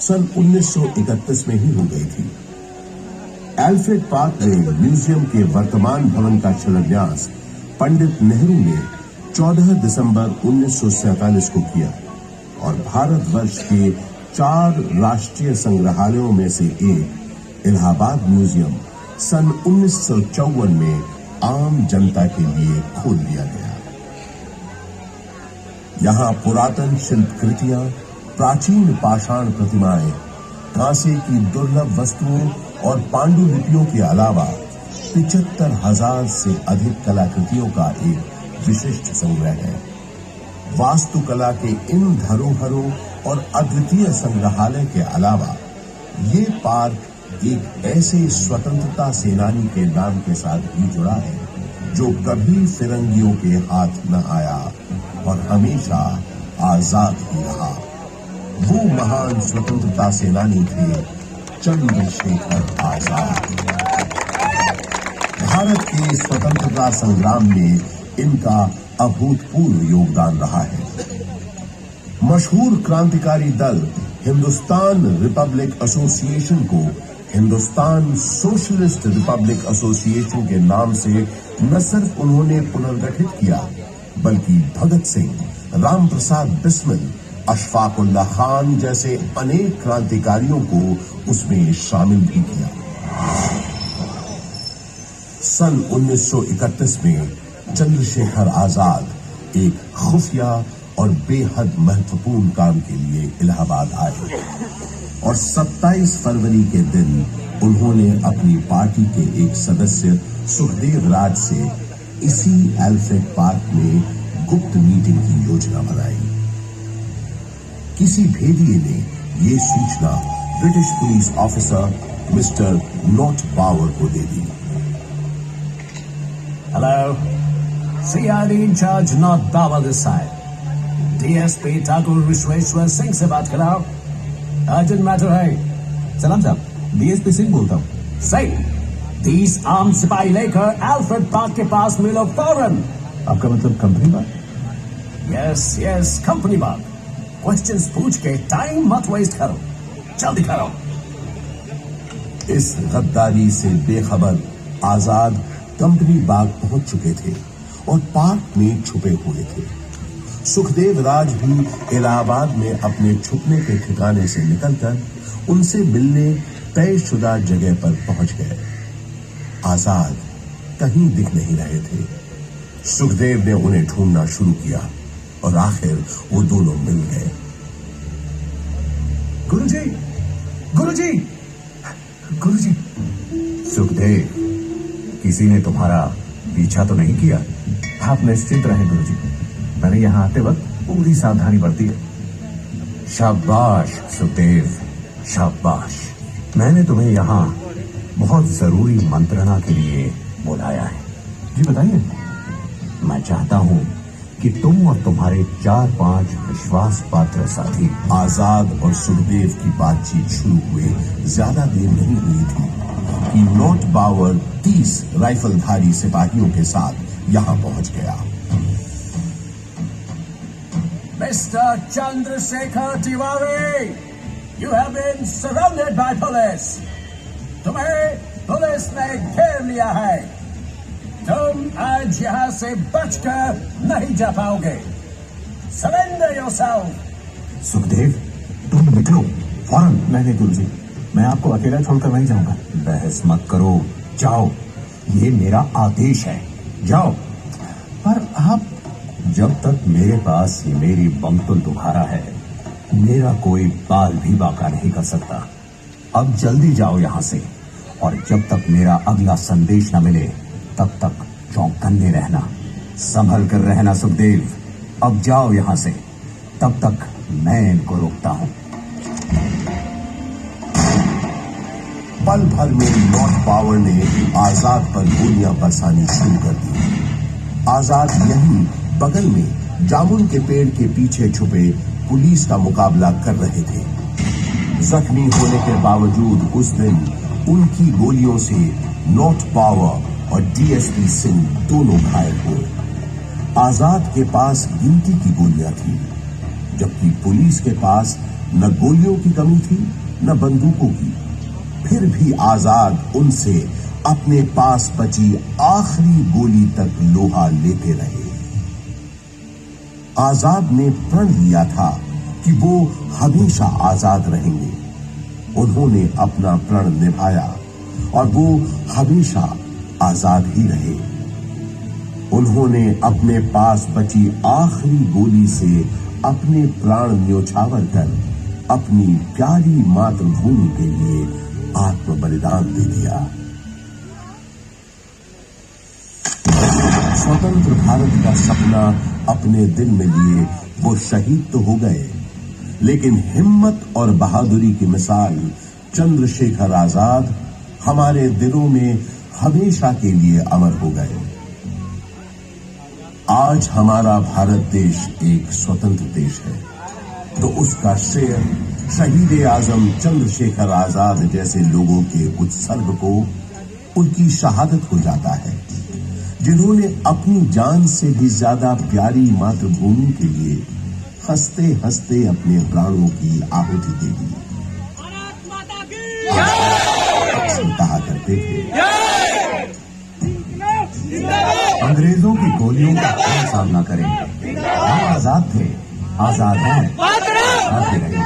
सन 1931 में ही हो गई थी। एल्फ्रेड पार्क में म्यूजियम के वर्तमान भवन का शिलान्यास पंडित नेहरू ने 14 दिसंबर 1947 को किया और भारतवर्ष के 4 राष्ट्रीय संग्रहालयों में से एक इलाहाबाद म्यूजियम सन 1954 में आम जनता के लिए खोल दिया गया। यहां पुरातन शिल्पकृतियां, प्राचीन पाषाण प्रतिमाएं, कांसे की दुर्लभ वस्तुओं और पांडुलिपियों के अलावा 75,000 से अधिक कलाकृतियों का एक विशिष्ट संग्रह है। वास्तुकला के इन धरोहरों और अद्वितीय संग्रहालय के अलावा ये पार्क एक ऐसे स्वतंत्रता सेनानी के नाम के साथ भी जुड़ा है जो कभी फिरंगियों के हाथ न आया और हमेशा आजाद ही रहा। वो महान स्वतंत्रता सेनानी थे चंद्रशेखर आजाद। भारत के स्वतंत्रता संग्राम में इनका अभूतपूर्व योगदान रहा है। मशहूर क्रांतिकारी दल हिंदुस्तान रिपब्लिक एसोसिएशन को हिंदुस्तान सोशलिस्ट रिपब्लिक एसोसिएशन के नाम से न सिर्फ उन्होंने पुनर्गठित किया बल्कि भगत सिंह, रामप्रसाद बिस्मिल, अशफाक उल्लाह खान जैसे अनेक क्रांतिकारियों को उसमें शामिल भी किया। सन 1931 में चंद्रशेखर आजाद एक खुफिया और बेहद महत्वपूर्ण काम के लिए इलाहाबाद आए और 27 फरवरी के दिन उन्होंने अपनी पार्टी के एक सदस्य सुखदेव राज से इसी एल्फ्रेड पार्क में गुप्त मीटिंग की योजना बनाई। किसी भेदिए ने यह सूचना British police officer mister Nott Bower को दे दी। Hello, CID incharge Nott Bower this side. DSP Thakur Vishweshwar Singh से बात कराओ, अर्जेंट मैटर है। सलाम साहब, DSP सिंह बोलता हूँ। सही, 30 आर्म सिपाही लेकर एल्फ्रेड पार्क के पास मिलो फौरन। आपका मतलब कंपनी बाग? यस, कंपनी बाग। क्वेश्चंस पूछ के टाइम मत वेस्ट करो, जल्दी करो। इस गद्दारी से बेखबर आजाद कंपनी बाग पहुंच चुके थे और पार्क में छुपे हुए थे। सुखदेव राज भी इलाहाबाद में अपने छुपने के ठिकाने से निकलकर उनसे मिलने तयशुदा जगह पर पहुंच गए। आजाद कहीं दिख नहीं रहे थे। सुखदेव ने उन्हें ढूंढना शुरू किया और आखिर वो दोनों मिल गए। गुरुजी, सुखदेव, किसी ने तुम्हारा पीछा तो नहीं किया? आप निश्चिंत रहें गुरुजी, मैंने यहाँ आते वक्त पूरी सावधानी बरती है। शाबाश सुखदेव, शाबाश। मैंने तुम्हें यहाँ बहुत जरूरी मंत्रणा के लिए बुलाया है। जी बताइए। मैं चाहता हूँ कि तुम और तुम्हारे 4-5 विश्वास पात्र साथी। आजाद और सुखदेव की बातचीत शुरू हुए ज्यादा देर नहीं हुई थी कि नॉट बावर 30 राइफलधारी सिपाहियों के साथ यहां पहुंच गया। Mister Chandrashekhar Tiwari, you have been surrounded by police. तुम्हें पुलिस ने घेर लिया है। तुम आज यहां से बचकर नहीं जा पाओगे। Surrender yourself. सुखदेव, तुम निकलो फौरन। नहीं गुरुजी, मैं आपको अकेला छोड़कर नहीं जाऊंगा। बहस मत करो, जाओ, ये मेरा आदेश है, जाओ। पर आप, जब तक मेरे पास ये मेरी बमतुल बुखारा है, मेरा कोई बाल भी बाका नहीं कर सकता। अब जल्दी जाओ यहां से, और जब तक मेरा अगला संदेश न मिले तब तक चौकन्ने रहना, संभल कर रहना। सुखदेव, अब जाओ यहां से, तब तक मैं इनको रोकता हूं। पल भर में नॉट बावर ने आजाद पर गोलियां बरसानी शुरू कर दी। आजाद यहीं बगल में जामुन के पेड़ के पीछे छुपे पुलिस का मुकाबला कर रहे थे। जख्मी होने के बावजूद उस दिन उनकी गोलियों से नॉट बावर और DSP सिंह दोनों घायल हुए। आजाद के पास गिनती की गोलियां थी, जबकि पुलिस के पास न गोलियों की कमी थी न बंदूकों की। फिर भी आजाद उनसे अपने पास बची आखिरी गोली तक लोहा लेते रहे। आजाद ने प्रण लिया था कि वो हमेशा आजाद रहेंगे। उन्होंने अपना प्रण निभाया और वो हमेशा आजाद ही रहे। उन्होंने अपने पास बची आखिरी गोली से अपने प्राण न्योछावर कर अपनी प्यारी मातृभूमि के लिए आत्म बलिदान दे दिया। स्वतंत्र भारत का सपना अपने दिल में लिए वो शहीद तो हो गए, लेकिन हिम्मत और बहादुरी की मिसाल चंद्रशेखर आजाद हमारे दिलों में हमेशा के लिए अमर हो गए। आज हमारा भारत देश एक स्वतंत्र देश है, तो उसका श्रेय शहीद आजम चंद्रशेखर आजाद जैसे लोगों के उत्सर्ग को, उनकी शहादत हो जाता है, जिन्होंने अपनी जान से भी ज्यादा प्यारी मातृभूमि के लिए हंसते हंसते अपने प्राणों की आहुति दे दी। कहा करते थे, अंग्रेजों की गोलियों का कौन सामना करेंगे? हम आजाद थे, आजाद हैं, आजाद रहेंगे।